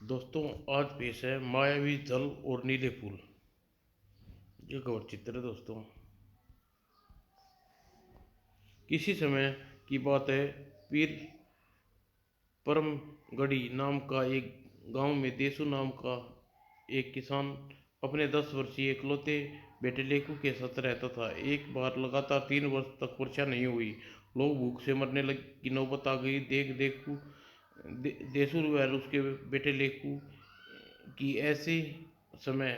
दोस्तों, आज पेश है मायावी जल और नीले फूल। ये कवर चित्र है दोस्तों। किसी समय की बात है। पीर परमगढ़ी नाम का एक गांव में देसू नाम का एक किसान अपने 10 वर्षीय इकलौते बेटे लेकू के साथ रहता था। एक बार लगातार 3 वर्ष तक वर्षा नहीं हुई। लोग भूख से मरने लग की नौबत आ गई। देसू व उसके बेटे लेकू की ऐसे समय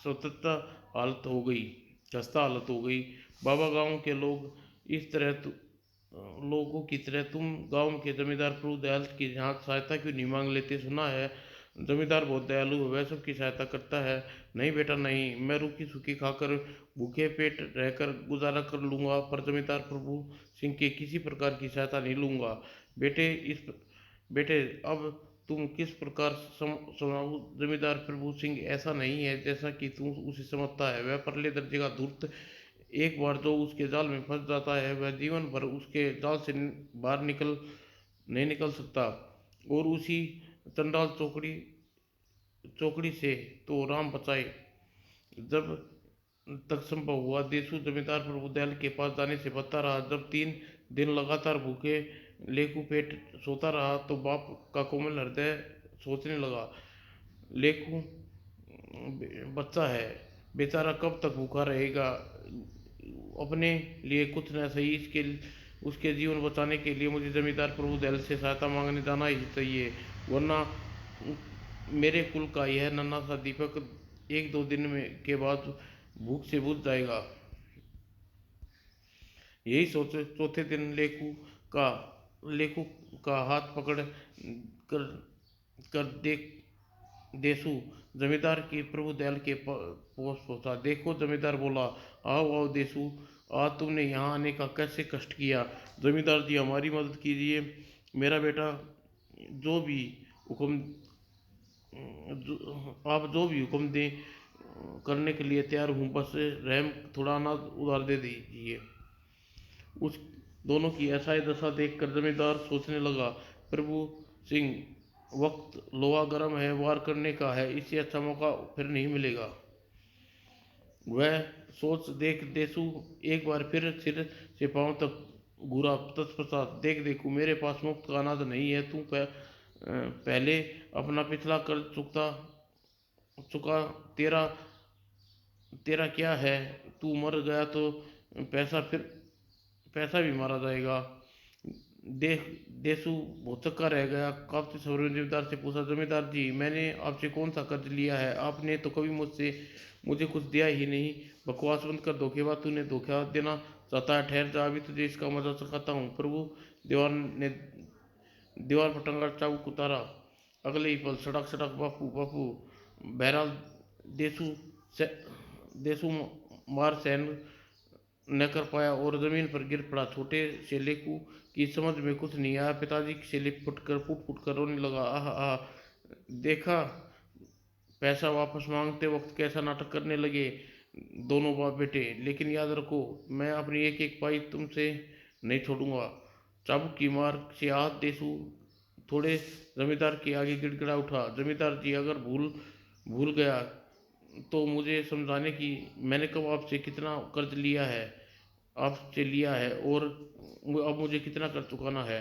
स्वतंत्रता हालत हो गई खस्ता हालत हो गई। बाबा, गांव के लोग इस तरह लोगों की तरह तुम गांव के जमींदार प्रभु दयाल की यहाँ सहायता क्यों नहीं मांग लेते? सुना है जमींदार बहुत दयालु है, वह सबकी सहायता करता है। नहीं बेटा नहीं, मैं रूखी सूखी खाकर भूखे पेट रहकर गुजारा कर लूँगा, पर जमींदार प्रभु सिंह के किसी प्रकार की सहायता नहीं लूँगा। बेटे इस बेटे अब तुम किस प्रकार समझाऊं? जमींदार प्रभु सिंह ऐसा नहीं है जैसा कि तू उसे समझता है। वह परले दर्जे का धूर्त। एक बार जो उसके जाल में फंस जाता है वह जीवन भर उसके जाल से बाहर नहीं निकल सकता। और उसी चंडाल चौकड़ी चौकड़ी से तो राम बचाए। जब तक संभव हुआ देसू जमींदार प्रभु दयाल के पास जाने से बचता रहा। जब 3 दिन लगातार भूखे लेकू पेट सोता रहा तो बाप का कोमल हृदय सोचने लगा, लेकू बच्चा है, बेचारा कब तक भूखा रहेगा। अपने लिए कुछ न सही, इसके उसके जीवन बचाने के लिए मुझे जमींदार प्रभु दयाल से सहायता मांगने जाना ही चाहिए, वरना मेरे कुल का यह नन्हा सा दीपक 1-2 दिन में के बाद भूख से बुझ जाएगा। यही सोच चौथे दिन का लेकू का हाथ पकड़ कर कर देसू जमींदार की प्रभु दयाल के पोस पहुंचा। देखो, जमींदार बोला, आओ आओ देसू, आज तुमने यहाँ आने का कैसे कष्ट किया? जमींदार जी, हमारी मदद कीजिए। मेरा बेटा जो भी हुक्म आप जो भी हुक्म दें करने के लिए तैयार हूँ, बस रहम थोड़ा अनाज उधार दे दीजिए। उस दोनों की असहाय दशा देखकर जमींदार सोचने लगा, प्रभु सिंह, वक्त लोहा गर्म है, वार करने का है, इससे अच्छा मौका फिर नहीं मिलेगा। वह सोच देख देसू एक बार फिर सिर से पांव तक घूरा तत्पश्चात, देख देखू, मेरे पास मुफ्त का अनाज नहीं है। तू पहले अपना पिछला कर्ज चुकता चुका। तेरा तेरा क्या है? तू मर गया तो पैसा फिर पैसा भी मारा जाएगा। देख देसू भौचक्का रह गया। काफी सवरे जमींदार से पूछा, जमींदार जी, मैंने आपसे कौन सा कर्ज लिया है? आपने तो कभी मुझे कुछ दिया ही नहीं। बकवास बंद कर, धोखेबाज, तूने धोखा देना चाहता है? ठहर जा, अभी तुझे इसका मजा चखाता हूँ। प्रभु दीवार ने दीवार पर टंगा चाबुक उतारा। अगले ही पल सड़क सड़क, बापू बापू। बहरहाल देसू से, देसू मार सहन न कर पाया और जमीन पर गिर पड़ा। छोटे से लेकू की समझ में कुछ नहीं आया। पिताजी से लिप फुट फुट कर रोने लगा। आह आह, देखा, पैसा वापस मांगते वक्त कैसा नाटक करने लगे दोनों बाप बेटे। लेकिन याद रखो, मैं अपनी एक एक पाई तुमसे नहीं छोड़ूंगा। चाबुक की मार से हाथ देसू थोड़े जमींदार के आगे गिड़गिड़ा उठा। जमींदार जी, अगर भूल भूल गया तो मुझे समझाने की, मैंने कब आपसे कितना कर्ज लिया है, आपसे लिया है, और अब मुझे कितना कर्ज चुकाना है।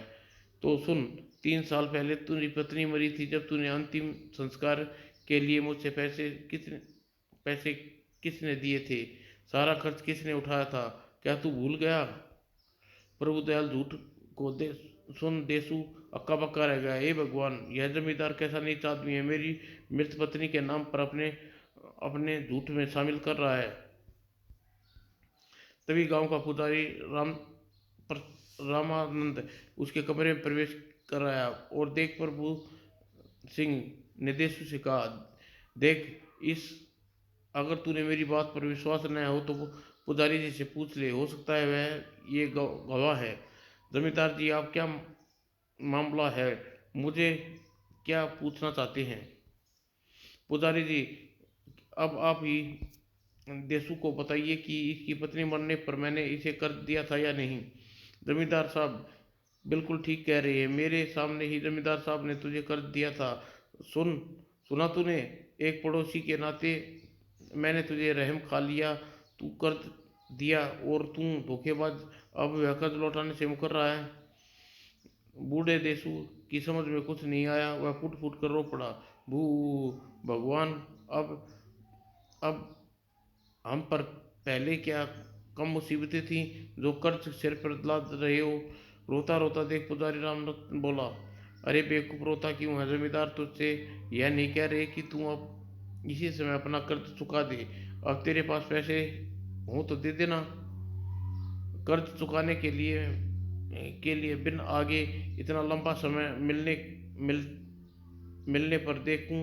तो सुन, 3 साल पहले तेरी पत्नी मरी थी। जब तूने अंतिम संस्कार के लिए मुझसे पैसे किसने दिए थे? सारा खर्च किसने उठाया था? क्या तू भूल गया? प्रभु दयाल झूठ को सुन देसू अक्का बक्का रह गया। हे भगवान, यह जमींदार कैसा नीच आदमी है, मेरी मृत पत्नी के नाम पर अपने अपने झूठ में शामिल कर रहा है। तभी गांव का पुजारी रामानंद उसके कमरे में प्रवेश कर आया और देख प्रभु सिंह ने देसू से कहा, देख, इस अगर तूने मेरी बात पर विश्वास न हो तो पुजारी जी से पूछ ले, हो सकता है वह ये गवाह है। जमींदार जी, आप क्या मामला है? मुझे क्या पूछना चाहते हैं? पुजारी जी, अब आप ही देसू को बताइए कि इसकी पत्नी मरने पर मैंने इसे कर दिया था या नहीं। जमींदार साहब बिल्कुल ठीक कह रहे हैं, मेरे सामने ही जमींदार साहब ने तुझे कर दिया था। सुन, सुना तूने, एक पड़ोसी के नाते मैंने तुझे रहम खा लिया, तू कर्ज दिया और तू धोखेबाज अब वह कर्ज लौटाने से मुकर रहा है। बूढ़े देसू की समझ में कुछ नहीं आया, वह फुट फुट कर रो पड़ा। भू भगवान, अब अब हम पर पहले क्या कम मुसीबतें थीं जो कर्ज सिर पर लाद रहे हो। रोता रोता देख पुजारी राम रतन बोला, अरे बेवकूफ, रोता क्यों है? जमींदार तुझसे यह नहीं कह रहे कि तू अब इसी समय अपना कर्ज चुका दे। अब तेरे पास पैसे हो तो दे देना। कर्ज चुकाने के लिए बिन आगे इतना लंबा समय मिलने पर देखूं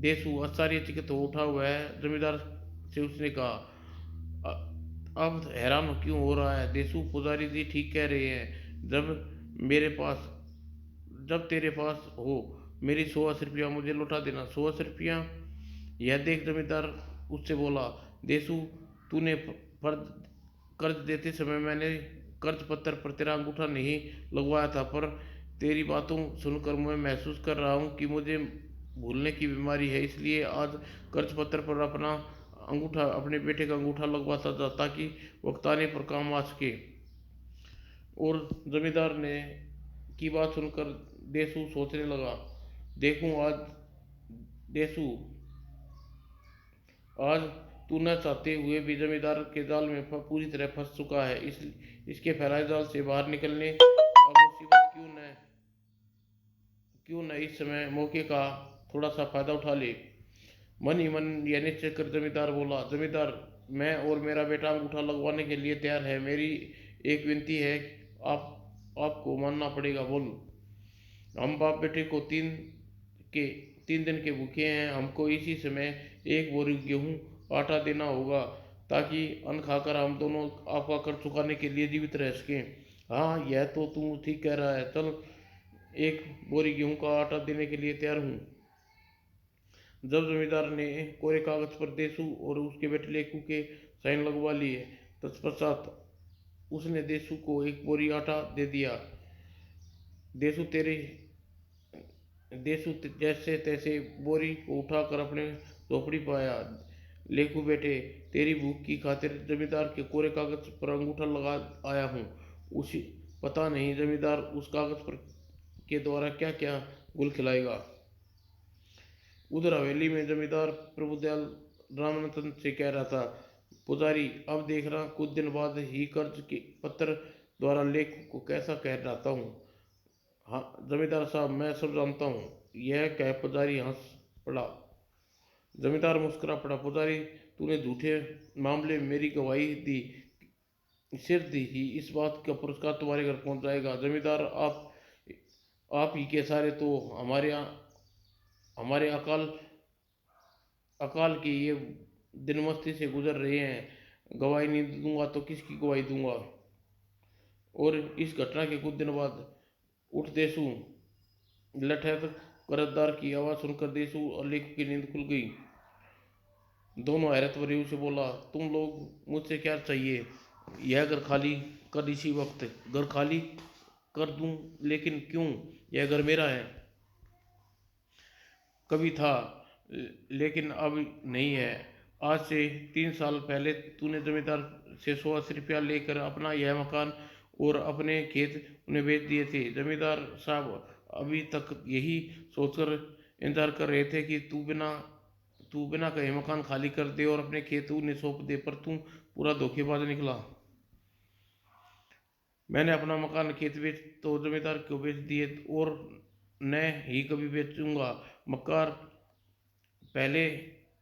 देसू आश्चर्यचकित हो उठा हुआ है। जमींदार से उसने कहा, अब हैरान क्यों हो रहा है देसू? पुजारी जी ठीक कह रहे हैं। मेरे पास जब तेरे पास हो मेरी 100 रुपया मुझे लौटा देना। 100 रुपया? यह देख जमींदार उससे बोला, देसू, तूने फर्ज कर्ज देते समय मैंने कर्ज पत्र पर तेरा अंगूठा नहीं लगवाया था, पर तेरी बातों सुनकर मैं महसूस कर रहा हूँ कि मुझे भूलने की बीमारी है, इसलिए आज कर्ज पत्र पर अपने बेटे का अंगूठा लगवाता था ताकि वक्त आने पर काम आ सके। और जमींदार ने की बात सुनकर देसू सोचने लगा, देखूं आज देसू, आज तू न चाहते हुए भी जमींदार के जाल में पूरी तरह फंस चुका है। इसके फैलाए जाल से बाहर निकलने और मुसीबत क्यों न इस समय मौके का थोड़ा सा फायदा उठा ले। मन ही मन यह निश्चय कर जमींदार बोला, जमींदार, मैं और मेरा बेटा अंगूठा लगवाने के लिए तैयार है। मेरी एक विनती है, आप आपको मानना पड़ेगा। बोल। हम बाप बेटे को के 3 दिन के भूखे हैं। हमको इसी समय एक बोरी गेहूं आटा देना होगा ताकि अन्न खाकर हम दोनों आपका कर्ज चुकाने के लिए जीवित रह सकें। हाँ, यह तो तू ठीक कह रहा है, चल, एक बोरी गेहूं का आटा देने के लिए तैयार हूँ। जब जमींदार ने कोरे कागज पर देसू और उसके बेटे लेकू के साइन लगवा लिए, तत्पश्चात उसने देसू को एक बोरी आटा दे दिया। देसू तेरे देसू जैसे तैसे बोरी को उठाकर अपने झोपड़ी पाया। लेकू बेटे, तेरी भूख की खातिर जमींदार के कोरे कागज पर अंगूठा लगा आया हूँ। उसी पता नहीं जमींदार उस कागज पर के द्वारा क्या क्या गुल खिलाएगा। उधर हवेली में जमींदार प्रभुदयाल रामनाथन से कह रहा था, पुजारी, अब देख रहा, कुछ दिन बाद ही कर्ज के पत्र द्वारा लेख को कैसा कह रहता हूँ। हाँ जमींदार साहब, मैं सब जानता हूँ। यह कह पुजारी हंस पड़ा। जमींदार मुस्कुरा पड़ा, पुजारी, तूने झूठे मामले में मेरी गवाही दी, सिर दी ही, इस बात का पुरस्कार तुम्हारे घर पहुंच जाएगा। जमींदार, आप ही के सारे तो हमारे अकाल अकाल की ये दिन मस्ती से गुजर रहे हैं। गवाही नहीं दूंगा तो किसकी गवाही दूंगा? और इस घटना के कुछ दिन बाद उठ देसू, लठैत करजदार की आवाज़ सुनकर देसू और लेखू की नींद खुल गई। दोनों हैरत भरे उसे बोला, तुम लोग मुझसे क्या चाहिए? यह घर खाली कर इसी वक्त। घर खाली कर दूं? लेकिन क्यों? यह घर मेरा है। कभी था, लेकिन अब नहीं है। आज से 3 साल पहले तूने जमींदार से 180 रुपया लेकर अपना यह मकान और अपने खेत उन्हें बेच दिए थे। जमींदार साहब अभी तक यही सोचकर इंतजार कर रहे थे कि तू बिना कहे मकान खाली कर दे और अपने खेत उन्हें सौंप दे, पर तू पूरा धोखेबाज निकला। मैंने अपना मकान खेत बेच तो जमींदार को बेच दिए और न ही कभी बेचूंगा। मक्कार, पहले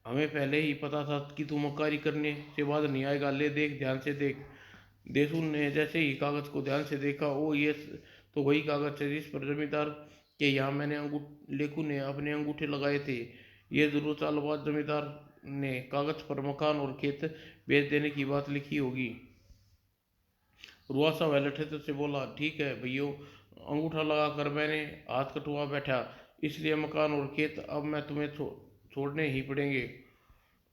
हमें पहले ही पता था कि तू मक्कारी करने से बाज नहीं आएगा। ले देख, ध्यान से देख। देसू ने जैसे ही कागज को ध्यान से देखा, ओ ये तो वही कागज है जिस पर जमींदार के यहाँ मैंने लेखू ने अपने अंगूठे लगाए थे। ये जरूर चालबाज जमींदार ने कागज पर मकान और खेत बेच देने की बात लिखी होगी। रुआसा वह लठेत से बोला, ठीक है भैयो, अंगूठा लगाकर मैंने हाथ कटवा बैठा, इसलिए मकान और खेत अब मैं तुम्हें छोड़ने ही पड़ेंगे।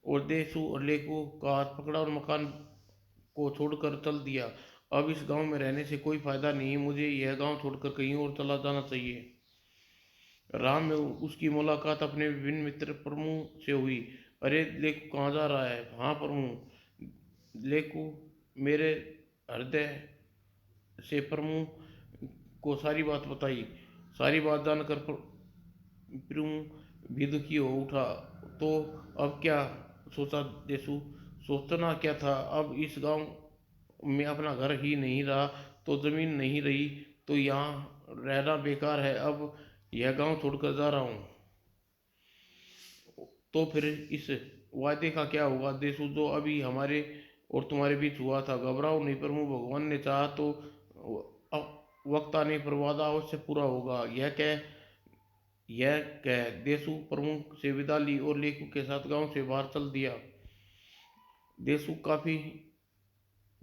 और देसू और लेकू का हाथ पकड़ा और मकान को छोड़कर चल दिया। अब इस गांव में रहने से कोई फायदा नहीं, मुझे यह गांव छोड़कर कहीं और चला जाना चाहिए। राह में उसकी मुलाकात अपने विभिन्न मित्र प्रमु से हुई। अरे लेकू कहाँ जा रहा है? हाँ प्रमु। लेकू मेरे हृदय से प्रमु को सारी बात बताई। सारी बात जानकर प्रमु भी दुखी हो उठा। तो अब क्या सोचा देसु? सोचना क्या था, अब इस गांव में अपना घर ही नहीं रहा, तो जमीन नहीं रही, तो यहाँ रहना बेकार है। अब यह गांव छोड़कर जा रहा हूँ। तो फिर इस वादे का क्या होगा देसु, जो अभी हमारे और तुम्हारे बीच हुआ था? घबराओ नहीं प्रभु, भगवान ने चाहा तो वक्त आने पर वादा अवश्य पूरा होगा। यह कह देसु प्रमुख से विदा ली और लेखू के साथ गांव से बाहर चल दिया। देसु काफी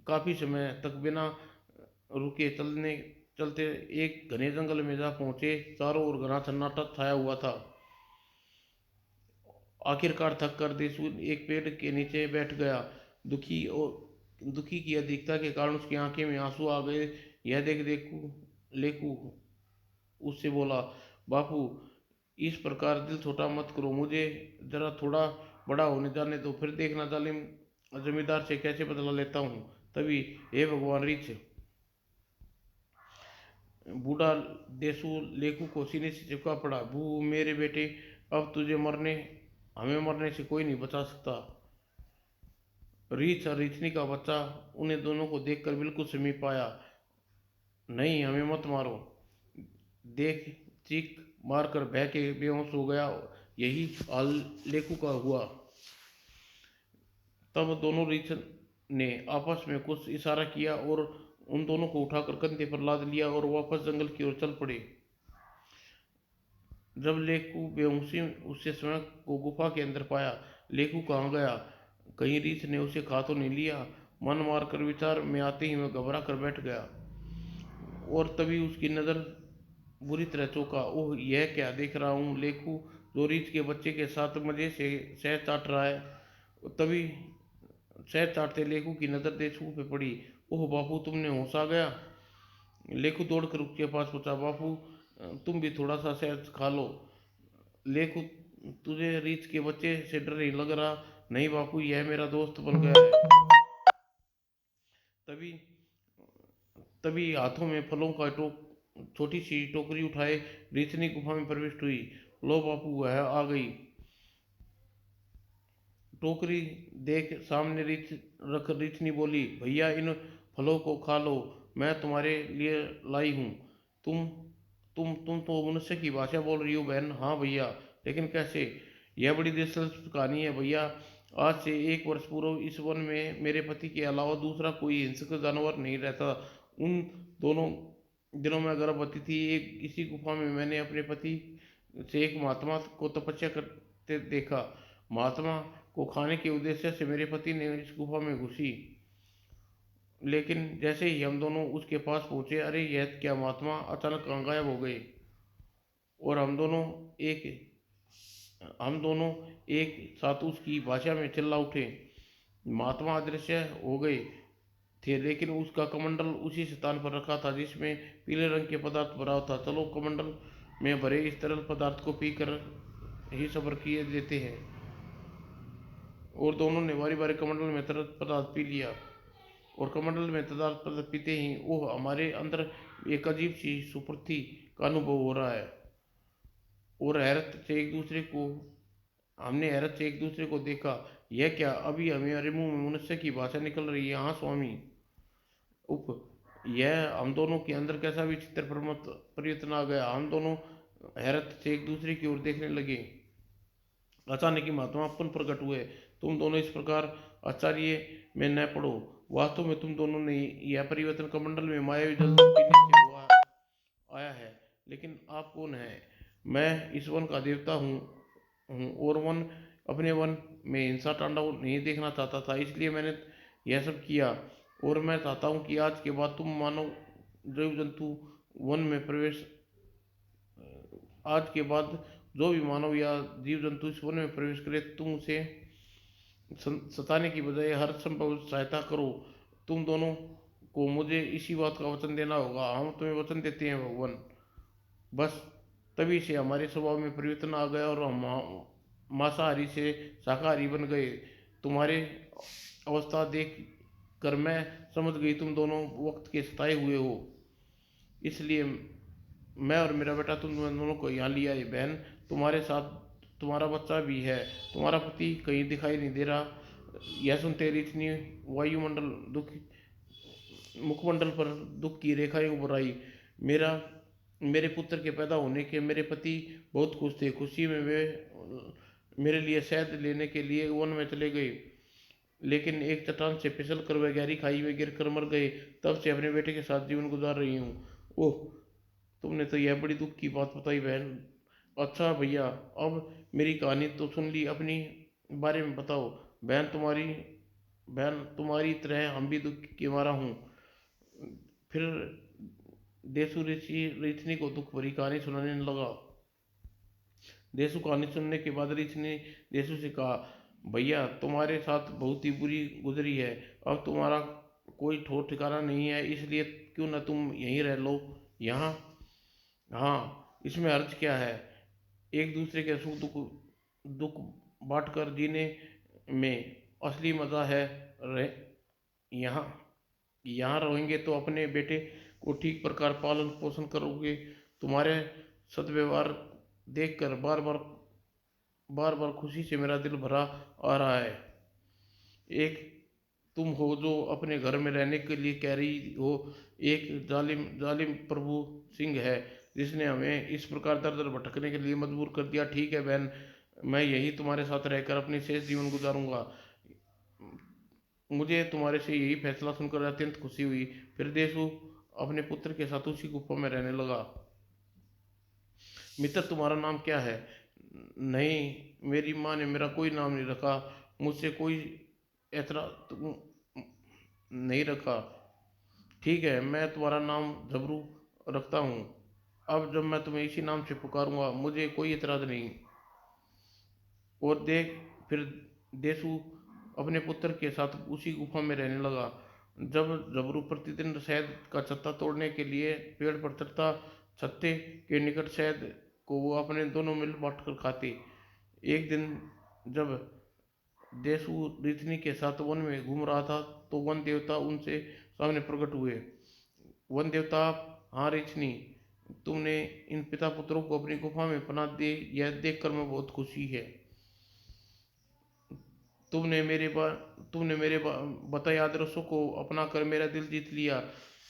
काफी समय तक बिना रुके चलते एक घने जंगल में जा पहुंचे। चारों ओर घना सन्नाटा छाया हुआ था। आखिरकार थक कर देसु एक पेड़ के नीचे बैठ गया। दुखी की अधिकता के कारण उसकी आंखें में आंसू आ गए। यह देख देखू लेकू उससे बोला, बापू इस प्रकार दिल छोटा मत करो, मुझे जरा थोड़ा बड़ा होने जाने दो, फिर देखना जालिम जमींदार से कैसे बदला लेता हूँ। तभी हे भगवान रीछ बूढ़ा देसू लेकू को सीने से चिपका पड़ा। बू मेरे बेटे, अब तुझे हमें मरने से कोई नहीं बचा सकता। रीछ और रीछनी का बच्चा उन्हें दोनों को देखकर बिल्कुल समीप आया। नहीं हमें मत मारो, देख चीख मार कर बह के बेहोश हो गया। यही हाल लेकू का हुआ। तब दोनों रीछ ने आपस में कुछ इशारा किया और उन दोनों को उठाकर कंधे पर लाद लिया और वापस जंगल की ओर चल पड़े। जब लेकू बेहोशी उससे स्वयं को गुफा के अंदर पाया। लेकू कहाँ गया? कहीं रीछ ने उसे खा तो नहीं लिया? मन मार कर विचार में आते ही वह घबरा कर बैठ गया। और तभी उसकी नज़र बुरी तरह चौंका। ओह यह क्या देख रहा हूँ? लेकू जो रीछ के बच्चे के साथ मजे से शहद चाट रहा है। तभी शहद चाटते लेकू की नज़र देसू पे पड़ी। ओह बापू तुमने होश आ गया। लेकू दौड़कर उसके पास पहुंचा। बापू तुम भी थोड़ा सा शहद खा लो। लेकू तुझे रीछ के बच्चे से डर नहीं लग रहा? नहीं बापू, यह मेरा दोस्त बन गया है। तभी तभी हाथों में फलों का छोटी सी टोकरी उठाए रीछनी गुफा में प्रविष्ट हुई। लो बापू वह आ गई। टोकरी देख सामने रख रीछनी बोली, भैया इन फलों को खा लो, मैं तुम्हारे लिए लाई हूँ। तुम तुम तो मनुष्य की भाषा बोल रही हो बहन। हाँ भैया, लेकिन कैसे? यह बड़ी दिलचस्प कहानी है भैया। आज से 1 वर्ष पूर्व इस वन में मेरे पति के अलावा दूसरा कोई हिंसक जानवर नहीं रहता। उन दोनों दिनों में गर्भवती थी। एक इसी गुफा में मैंने अपने पति से एक महात्मा को तपस्या करते देखा। महात्मा को खाने के उद्देश्य से मेरे पति ने इस गुफा में घुसी, लेकिन जैसे ही हम दोनों उसके पास पहुंचे, अरे यह क्या महात्मा अचानक कहाँ गायब हो गए। और एक हम दोनों एक साथ उसकी भाषा में चिल्ला उठे। महात्मा अदृश्य हो गए थे, लेकिन उसका कमंडल उसी स्थान पर रखा था जिसमें पीले रंग के पदार्थ भरा हुआ था। चलो कमंडल में भरे इस तरल पदार्थ को पीकर ही सब्र किए लेते हैं। और दोनों ने बारी बारी कमंडल में तरल पदार्थ पी लिया। और कमंडल में तदार्थ पदार्थ पीते ही ओह हमारे अंदर एक अजीब सी सुपूर्ति का अनुभव हो रहा है। और हमने हैरत से एक दूसरे को देखा। यह क्या? अभी हमारे मुंह में मनुष्य की भाषा निकल रही है। हाँ स्वामी। उप यह हम दोनों के अंदर कैसा विचित्र परिवर्तन आ गया। हम दोनों हैरत से एक दूसरे की ओर देखने लगे। अचानक ही महात्मा पुनः प्रकट हुए। तुम दोनों इस प्रकार आश्चर्य में न पड़ो। वास्तव में तुम दोनों ने यह परिवर्तन कमंडल में मायावी जल पीने से हुआ आया है। लेकिन आप कौन हैं? मैं इस वन का देवता हूँ और अपने वन में हिंसा तांडव नहीं देखना चाहता था, इसलिए मैंने यह सब किया। और मैं चाहता हूँ कि आज के बाद तुम मानव जीव जंतु वन में प्रवेश आज के बाद जो भी मानव या जीव जंतु इस वन में प्रवेश करे, तुम उसे सताने की बजाय हर संभव सहायता करो। तुम दोनों को मुझे इसी बात का वचन देना होगा। हम तुम्हें वचन देते हैं भगवान। बस तभी से हमारे स्वभाव में परिवर्तन आ गया और हम मांसाहारी से शाकाहारी बन गए। तुम्हारे अवस्था देख कर मैं समझ गई तुम दोनों वक्त के सताए हुए हो, इसलिए मैं और मेरा बेटा तुम दोनों को यहाँ लिया है। बहन, तुम्हारे साथ तुम्हारा बच्चा भी है, तुम्हारा पति कहीं दिखाई नहीं दे रहा। यह सुनते इतनी वायुमंडल दुख मुखमंडल पर दुख की रेखाएं उभर आई। मेरा मेरे पुत्र के पैदा होने के मेरे पति बहुत खुश थे। खुशी में वे मेरे लिए शहद लेने के लिए वन में चले गए, लेकिन एक चट्टान से फिसल कर वह गहरी खाई में गिर कर मर गए। तब से अपने बेटे के साथ जीवन गुजार रही हूँ। ओह, तुमने तो यह बड़ी दुख की बात बताई बहन। अच्छा भैया, अब मेरी कहानी तो सुन ली, अपनी बारे में बताओ। बहन तुम्हारी तरह हम भी दुख के मारा हूँ। फिर देसू ऋषि ऋषि को दुख भरी कहानी सुनाने लगा। देसू कहानी सुनने के बाद ऋषि ने देसू से कहा, भैया तुम्हारे साथ बहुत ही बुरी गुजरी है। अब तुम्हारा कोई ठोर ठिकाना नहीं है, इसलिए क्यों न तुम यहीं रह लो। यहाँ, हाँ, इसमें अर्थ क्या है। एक दूसरे के सुख दुख दुख बांट कर जीने में असली मज़ा है। रह यहाँ यहाँ रहेंगे तो अपने बेटे को ठीक प्रकार पालन पोषण करोगे। तुम्हारे सद्व्यवहार देखकर बार बार खुशी से मेरा दिल भरा आ रहा है। एक तुम हो जो अपने घर में रहने के लिए कह रही हो, एक जालिम जालिम प्रभु सिंह है जिसने हमें इस प्रकार दर दर भटकने के लिए मजबूर कर दिया। ठीक है बहन, मैं यही तुम्हारे साथ रहकर अपनी शेष जीवन गुजारूंगा। मुझे तुम्हारे से यही फैसला सुनकर अत्यंत खुशी हुई। फिर देशु अपने पुत्र के साथ उसी गुफा में रहने लगा। मित्र, तुम्हारा नाम क्या है? नहीं, मेरी माँ ने मेरा कोई नाम नहीं रखा। मुझसे कोई ऐतराज नहीं रखा। ठीक है, मैं तुम्हारा नाम झबरू रखता हूँ। अब जब मैं तुम्हें इसी नाम से पुकारूंगा, मुझे कोई एतराज नहीं। और देख, फिर देसू अपने पुत्र के साथ उसी गुफा में रहने लगा। जब जबरू प्रतिदिन शहद का छत्ता तोड़ने के लिए पेड़ पर चढ़ता, छत्ते के निकट शहद को वो अपने दोनों मिल बांट कर खाते। एक दिन जब देसू रिथनी के साथ वन में घूम रहा था, तो वन देवता उनसे सामने प्रकट हुए। वन देवता, हाँ रिथनी, तुमने इन पिता पुत्रों को अपनी गुफा में पनाह दे, यह देखकर मैं बहुत खुशी है। तुमने मेरे बा तुमने मेरे बताए आदर्शों को अपना कर मेरा दिल जीत लिया।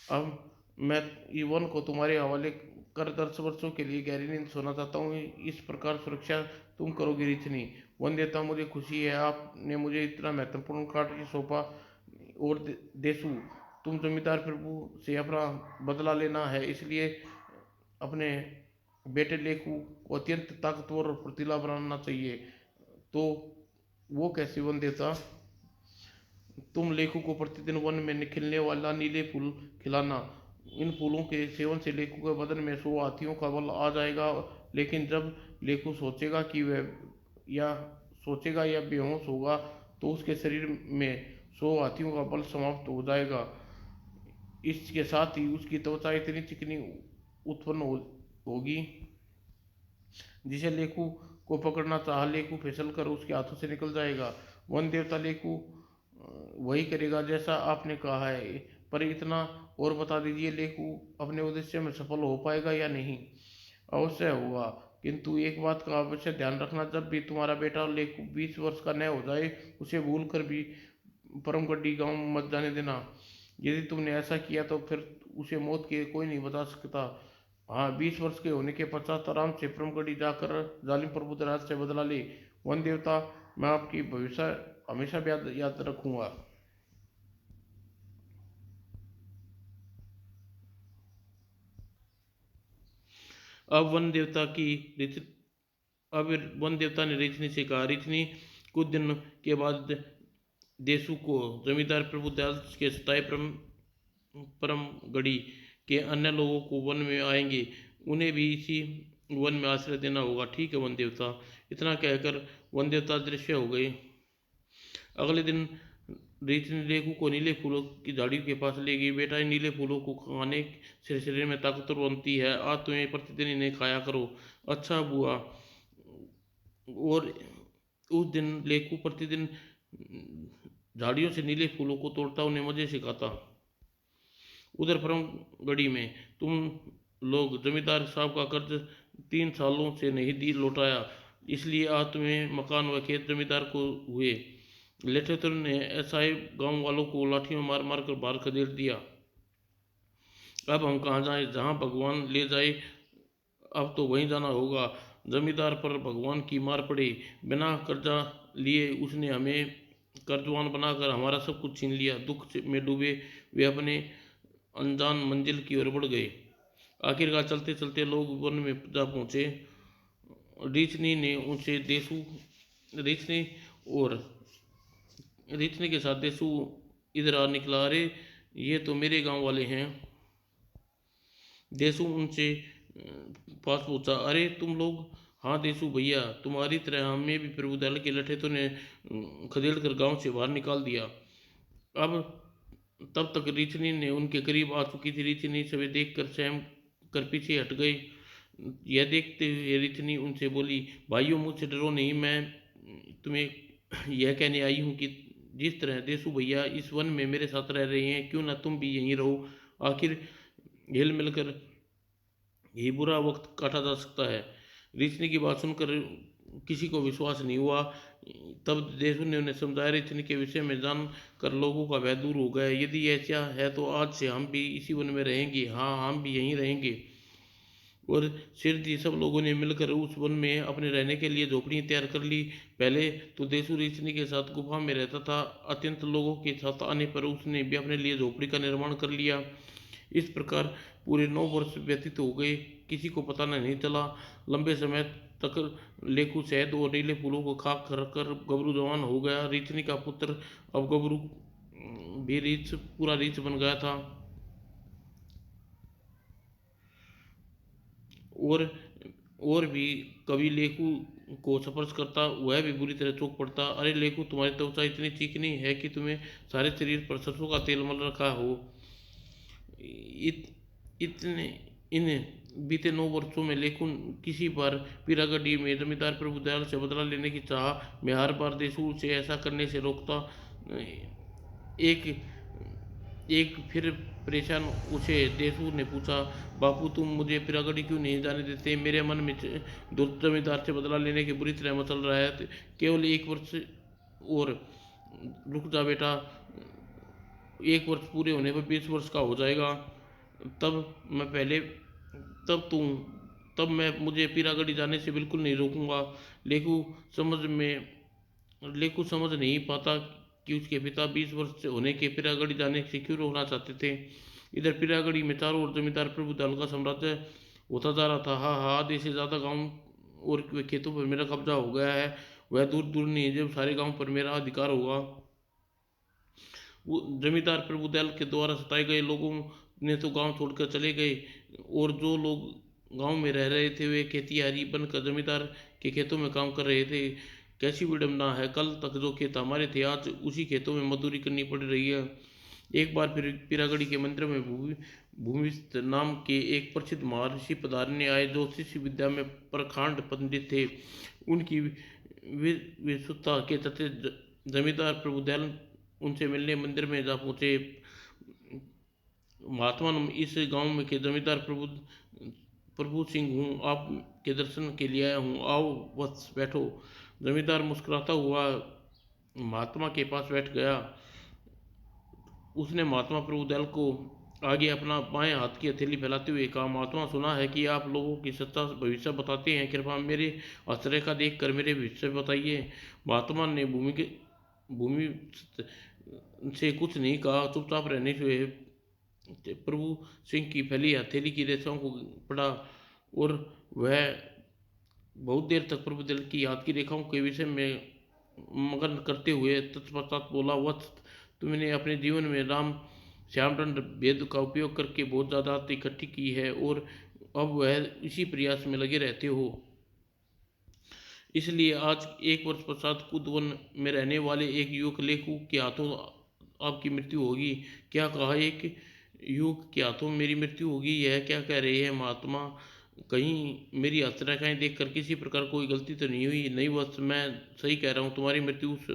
अब मैं ईवन को तुम्हारे हवाले कर 10 वर्षों के लिए गहरी नींद सोना चाहता हूँ। इस प्रकार सुरक्षा तुम करोगी रिचनी। वन देता, मुझे खुशी है आपने मुझे इतना महत्वपूर्ण कार्य सौंपा। और देसू, तुम जमींदार प्रभु से अपना बदला लेना है, इसलिए अपने बेटे लेखू को अत्यंत ताकतवर और फुर्तीला बनाना चाहिए। तो वो कैसे? वन देता, तुम लेखू को प्रतिदिन वन में खिलने वाला नीले फूल खिलाना। इन फूलों के सेवन से लेखू के बदन में 100 हाथियों का बल आ जाएगा। लेकिन जब लेखू या सोचेगा या बेहोश होगा, तो उसके शरीर में 100 हाथियों का बल समाप्त हो जाएगा। इसके साथ ही उसकी त्वचा इतनी चिकनी उत्पन्न होगी, जिसे लेखू को पकड़ना चाहा, लेखू फिसल कर उसके हाथों से निकल जाएगा। वन देवता, लेखू वही करेगा जैसा आपने कहा है, पर इतना और बता दीजिए, लेखू अपने उद्देश्य में सफल हो पाएगा या नहीं? अवश्य होगा, किंतु एक बात का अवश्य ध्यान रखना, जब भी तुम्हारा बेटा लेखू 20 वर्ष का न हो जाए, उसे भूल कर भी परमगढ़ी गांव मत जाने देना। यदि तुमने ऐसा किया तो फिर उसे मौत के कोई नहीं बचा सकता। हाँ, 20 वर्ष के होने के पश्चात आराम से परमगढ़ी जाकर जालिम प्रभुदराज से बदला ले। वन देवता, मैं आपकी भविष्य हमेशा याद रखूंगा। अब वन देवता की ऋत अब वन देवता ने रिचनी से कहा, रिचनी, कुछ दिन के बाद देसू को जमींदार प्रभुदास के सताए परमगढ़ी के अन्य लोगों को वन में आएंगे, उन्हें भी इसी वन में आश्रय देना होगा। ठीक है वन देवता। इतना कहकर वन देवता दृश्य हो गए। अगले दिन रीछ ने लेखू को नीले फूलों की झाड़ियों के पास ले गई। बेटा, इन नीले फूलों को खाने से शरीर में ताकत बनती है। आज तुम्हें प्रतिदिन इन्हें खाया करो। अच्छा बुआ। और उस दिन लेखू प्रतिदिन झाड़ियों से नीले फूलों को तोड़ता, उन्हें मजे से खाता। उधर परमगढ़ी में तुम लोग जमींदार साहब का कर्ज 3 सालों से नहीं दी लौटाया, इसलिए आज तुम्हें मकान व खेत जमींदार को हुए। लेठेतर ने एसआई गांव वालों को लाठियों मार मार कर बाहर खदेड़ दिया। अब हम कहाँ जाएं, जहाँ भगवान ले जाए, अब तो वहीं जाना होगा। जमींदार पर भगवान की मार पड़ी। बिना कर्जा लिए उसने हमें कर्जवान बनाकर हमारा सब कुछ छीन लिया। दुख में डूबे वे अपने अनजान मंजिल की ओर बढ़ गए। आखिरकार चलते चलते लोग वन में जा पहुंचे। रीछनी ने उनसे देसू रीछनी और रीछनी के साथ देसू इधर आ निकला। अरे, ये तो मेरे गांव वाले हैं। देसू उनसे पास पूछा। अरे तुम लोग? हाँ देसू भैया, तुम्हारी तरह हमें भी प्रभुदयाल के लठेतों ने खदेड़ कर गांव से बाहर निकाल दिया। अब तब तक रीछनी ने उनके करीब आ चुकी थी। रीछनी सभी देख कर सहम कर पीछे हट गई। यह देखते हुए रीछनी उनसे बोली, भाइयों मुझसे डरो नहीं। मैं तुम्हें यह कहने आई हूँ कि जिस तरह देसू भैया इस वन में मेरे साथ रह रहे हैं, क्यों ना तुम भी यहीं रहो। आखिर हिल मिलकर यही बुरा वक्त काटा जा सकता है। रीछनी की बात सुनकर किसी को विश्वास नहीं हुआ। तब देसू ने उन्हें समझाया। रीछनी के विषय में जान कर लोगों का भय दूर हो गया। यदि ऐसा है तो आज से हम भी इसी वन में रहेंगे। हाँ, हम भी यहीं रहेंगे। और सिरजी सब लोगों ने मिलकर उस वन में अपने रहने के लिए झोपड़ी तैयार कर ली। पहले तो देसू रीछनी के साथ गुफा में रहता था। अत्यंत लोगों के साथ आने पर उसने भी अपने लिए झोपड़ी का निर्माण कर लिया। इस प्रकार पूरे 9 वर्ष व्यतीत हो गए, किसी को पता नहीं चला। लंबे समय तक लेखू शहद और नीले फूलों को खा कर कर गबरू जवान हो गया। रीछनी का पुत्र अब गबरू भी रीछ पूरा रीछ बन गया था। और और भी कभी लेखू को स्पर्श करता, वह भी बुरी तरह चौंक पड़ता। अरे लेखू, तुम्हारी त्वचा इतनी चिकनी है कि तुम्हें सारे शरीर पर सरसों का तेल मल रखा हो। इत, इतने इन बीते 9 वर्षों में लेखू किसी बार पीरागढ़ी में जमींदार प्रभुदयाल से बदला लेने की चाह में हर बार देसू से ऐसा करने से रोकता। एक एक फिर परेशान उसे देसू ने पूछा, बापू तुम मुझे पीरागढ़ी क्यों नहीं जाने देते? मेरे मन में दुष्ट जमींदार से बदला लेने की बुरी तरह मचल रहा है। केवल 1 वर्ष और रुक जा बेटा। 1 वर्ष पूरे होने पर 20 वर्ष का हो जाएगा। तब मैं पहले तब तुम तब मैं मुझे पीरागढ़ी जाने से बिल्कुल नहीं रोकूंगा। लेखू समझ में लेखू समझ नहीं पाता कि उसके पिता 20 वर्ष होने के पीरागढ़ी जाने से क्यों रोकना चाहते थे। इधर पीरागढ़ी में चारों ओर जमींदार प्रभुदयाल का साम्राज्य होता जा रहा था। हाँ हाँ, आधे से ज़्यादा गांव और खेतों पर मेरा कब्जा हो गया है। वह दूर दूर नहीं है जब सारे गांव पर मेरा अधिकार होगा। वो जमींदार प्रभुदयाल के द्वारा सताए गए लोगों ने तो गांव छोड़कर चले गए, और जो लोग गांव में रह रहे थे वे खेतिहरी बनकर जमींदार के खेतों में काम कर रहे थे। कैसी विडम्बना है, कल तक जो खेत हमारे थे आज उसी खेतों में मजदूरी करनी पड़ रही है। एक बार फिर पीरागढ़ी के मंदिर में भूमिस्थ नाम के एक प्रसिद्ध महर्षि पधारने आए, जो शिष्य विद्या में प्रखांड पंडित थे। उनकी विश्वता के चलते जमींदार प्रभुदयाल उनसे मिलने मंदिर में जा पहुंचे। महात्मा, इस गांव में के जमींदार प्रभु सिंह हूँ, आपके दर्शन के लिए आया हूँ। आओ बस बैठो। जमींदार मुस्कुराता हुआ महात्मा के पास बैठ गया। उसने महात्मा प्रभुदयाल को आगे अपना बाएं हाथ की हथेली फैलाते हुए कहा, महात्मा, सुना है कि आप लोगों की सच्चा भविष्य बताते हैं। कृपया मेरे आश्चर्य का देख कर मेरे भविष्य बताइए। महात्मा ने भूमि से कुछ नहीं कहा, चुपचाप रहने से प्रभु सिंह की फैली हथेली की रेखाओं को पढ़ा, और वह बहुत देर तक प्रभुदयाल की हाथ की रेखाओं के विषय में मगन करते हुए तत्पश्चात बोला, वत्स, तुमने अपने जीवन में राम श्यामदंड भेद का उपयोग करके बहुत ज़्यादा इकट्ठी की है, और अब वह इसी प्रयास में लगे रहते हो। इसलिए आज 1 वर्ष पश्चात खुद वन में रहने वाले एक युवक लेखू के हाथों आपकी मृत्यु होगी। क्या कहा, एक युग के हाथों में मेरी मृत्यु होगी, यह क्या कह रही है महात्मा? कहीं मेरी हस्तरेखाएं देखकर किसी प्रकार कोई गलती तो नहीं हुई? नहीं, बस मैं सही कह रहा हूँ, तुम्हारी मृत्यु उस